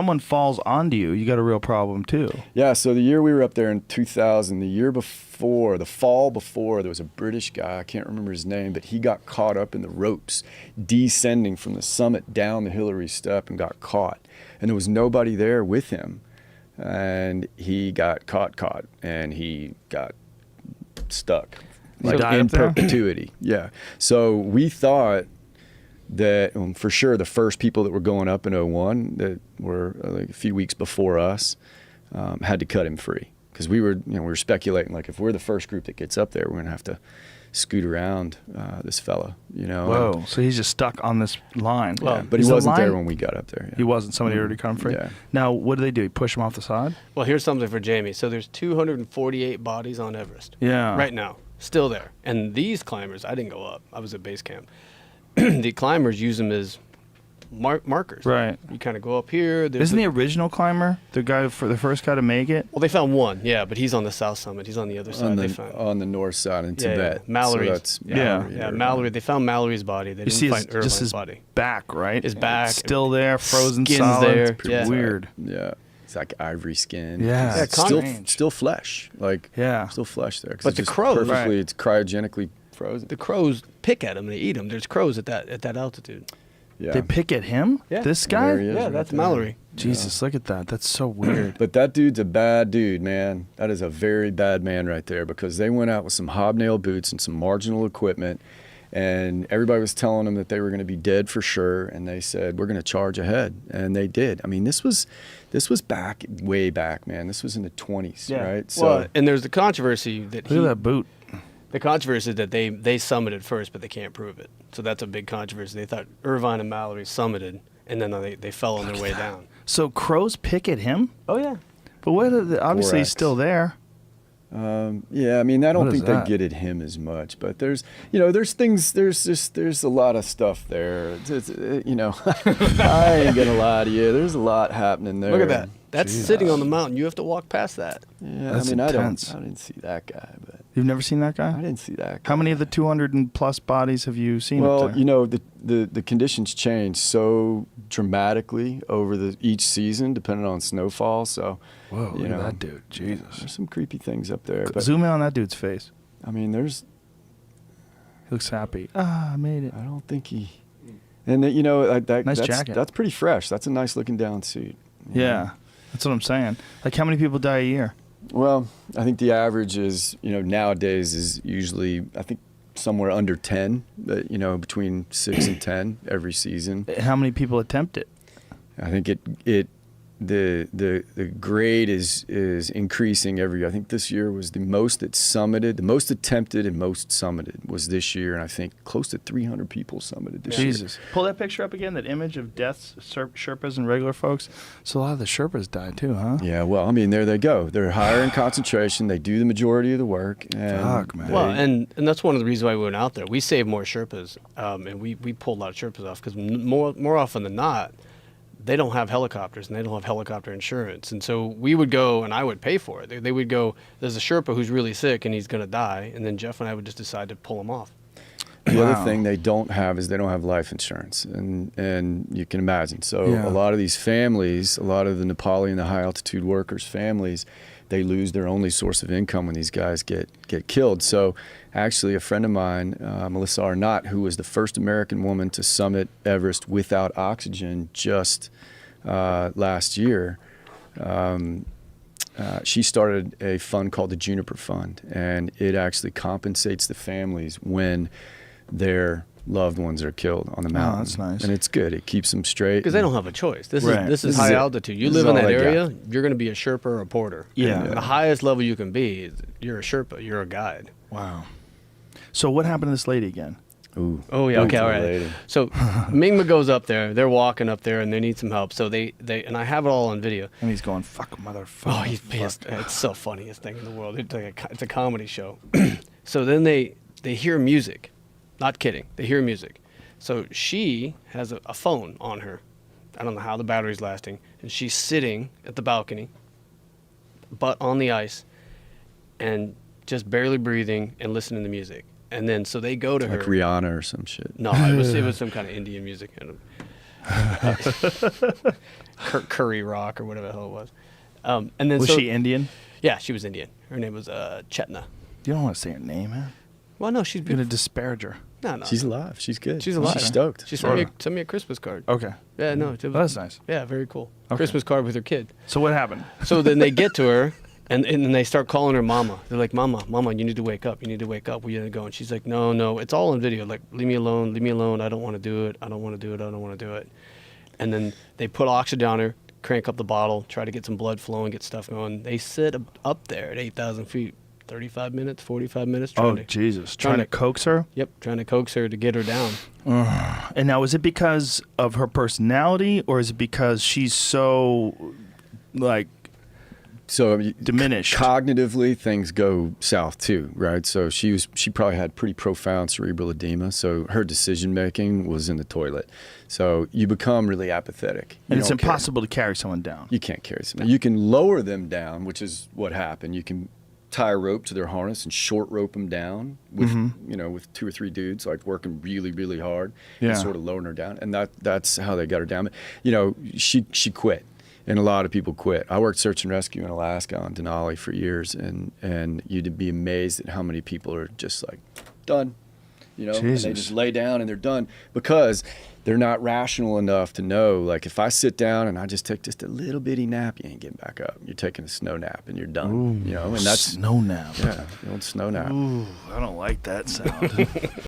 someone falls onto you, you got a real problem too. Yeah, so the year we were up there in 2000, the year before, the fall before, there was a British guy, I can't remember his name, but he got caught up in the ropes, descending from the summit down the Hillary Step and got caught. And there was nobody there with him. And he got caught, and he got stuck. Like in perpetuity. Yeah. So we thought that for sure the first people that were going up in 01 that were like a few weeks before us had to cut him free, because we were speculating, like, if we're the first group that gets up there, we're gonna have to scoot around this fella, Whoa! So he's just stuck on this line. Well, yeah, but he wasn't there when we got up there. Yeah. He wasn't. Somebody already cut him free. Yeah. Now, what do they do? Push him off the side? Well, here's something for Jamie. So there's 248 bodies on Everest. Yeah. Right now, still there. And these climbers, I didn't go up. I was at base camp. The climbers use them as markers. Right. You kind of go up here. Isn't the original climber the guy for the first guy to make it? Well, they found one, yeah, but he's on the south summit. He's on the other side. On the north side in Tibet. Yeah. Mallory. So Mallory. They found Mallory's body. They didn't find Irvine's body. Back, right? His back. It's still there, frozen skin's solid. there. It's pretty weird. Yeah. It's like ivory skin. Yeah. Still flesh. Like, still flesh there. But the crows, it's cryogenically frozen. The crows pick at him and they eat him. There's crows at that altitude. Yeah. They pick at him? Yeah. This guy? Yeah, that's Mallory. Jesus, look at that. That's so weird. But that dude's a bad dude, man. That is a very bad man right there, because they went out with some hobnail boots and some marginal equipment, and everybody was telling them that they were going to be dead for sure, and they said, we're going to charge ahead, and they did. I mean, this was way back, man. This was in the 20s, right? So, well, and there's the controversy that look at that boot. The controversy is that they summited first, but they can't prove it. So that's a big controversy. They thought Irvine and Mallory summited, and then they fell on their way down. So crows pick at him? Oh, yeah. But obviously he's still there. Yeah, I mean, I don't think they get at him as much, but there's things, there's a lot of stuff there. I ain't gonna lie to you. There's a lot happening there. Look at that. That's sitting on the mountain. You have to walk past that. Yeah, that's intense. I didn't see that guy, but you've never seen that guy? I didn't see that guy. How many of the 200 and plus bodies have you seen? Well, up there? the conditions change so dramatically over each season, depending on snowfall. So, whoa, look at that dude. Jesus, there's some creepy things up there. But, zoom in on that dude's face. I mean, he looks happy. I made it. I don't think he. And nice jacket. That's pretty fresh. That's a nice looking down suit. Yeah. That's what I'm saying. Like, how many people die a year? Well, I think the average is, nowadays is usually, I think, somewhere under 10, but, between 6 and 10 every season. How many people attempt it? I think the grade is increasing every year. I think this year was the most that summited, the most attempted and most summited was this year, and I think close to 300 people summited this year. Jesus. Pull that picture up again, that image of deaths, Sherpas and regular folks. So a lot of the Sherpas died too, huh? Yeah, well, I mean, there they go. They're higher in concentration. They do the majority of the work. And fuck, man. Well, and that's one of the reasons why we went out there. We saved more Sherpas, and we pulled a lot of Sherpas off, because more often than not, they don't have helicopters and they don't have helicopter insurance. And so we would go and I would pay for it. They would go, there's a Sherpa who's really sick and he's going to die. And then Jeff and I would just decide to pull him off. The other thing they don't have is they don't have life insurance. And you can imagine. So a lot of these families, a lot of the Nepali and the high altitude workers' families, they lose their only source of income when these guys get killed. So actually a friend of mine, Melissa Arnott, who was the first American woman to summit Everest without oxygen just last year, she started a fund called the Juniper Fund, and it actually compensates the families when their loved ones are killed on the mountain. Oh, that's nice. And it's good. It keeps them straight. Because they don't have a choice. This is high altitude. You This live is in all that I got. area, you're going to be a Sherpa or a porter. Yeah. And the highest level you can be is you're a Sherpa. You're a guide. Wow. So what happened to this lady again? Ooh. Oh, yeah. Okay, all right. Lady. So Mingma goes up there. They're walking up there, and they need some help. So they and I have it all on video. And he's going, fuck, motherfucker. Oh, he's pissed. It's so funniest thing in the world. It's a comedy show. So then they hear music. Not kidding. They hear music. So she has a phone on her. I don't know how the battery's lasting. And she's sitting at the balcony, butt on the ice, and just barely breathing and listening to music. And then so they go to her. Like Rihanna or some shit. No, it was some kind of Indian music. Curry Rock or whatever the hell it was. And then Was she Indian? Yeah, she was Indian. Her name was Chetna. You don't want to say her name, man. Well, no, she's You're going to disparage her. No. She's alive. She's good. She's alive. She's stoked. She Sure. sent me a Christmas card. Okay. Yeah, no. Well, that's nice. Yeah, very cool. Okay. Christmas card with her kid. So what happened? So then they get to her, and then they start calling her Mama. They're like, Mama, you need to wake up. You need to wake up. We got to go. And she's like, no. It's all on video. Like, leave me alone. Leave me alone. I don't want to do it. I don't want to do it. I don't want to do it. And then they put oxygen on her, crank up the bottle, try to get some blood flowing, get stuff going. They sit up there at 8,000 feet, 35 minutes, 45 minutes. Oh, Jesus. Trying to coax her? Yep, trying to coax her to get her down. And now, is it because of her personality, or is it because she's so, like, So diminished? Cognitively, things go south too, right? So she probably had pretty profound cerebral edema. So her decision making was in the toilet. So you become really apathetic. You And it's don't care. impossible to carry someone down. You can't carry someone. You can lower them down, which is what happened. You can tie a rope to their harness and short rope them down with with 2 or 3 dudes like working really, really hard Yeah. and sort of lowering her down. And that's how they got her down. But, she quit. And a lot of people quit. I worked search and rescue in Alaska on Denali for years, and you'd be amazed at how many people are just like done, and they Jesus. just lay down and they're done because they're not rational enough to know, like, if I sit down and I just take just a little bitty nap, you ain't getting back up. You're taking a snow nap and you're done. And that's Snow nap. the old snow nap. Ooh, I don't like that sound.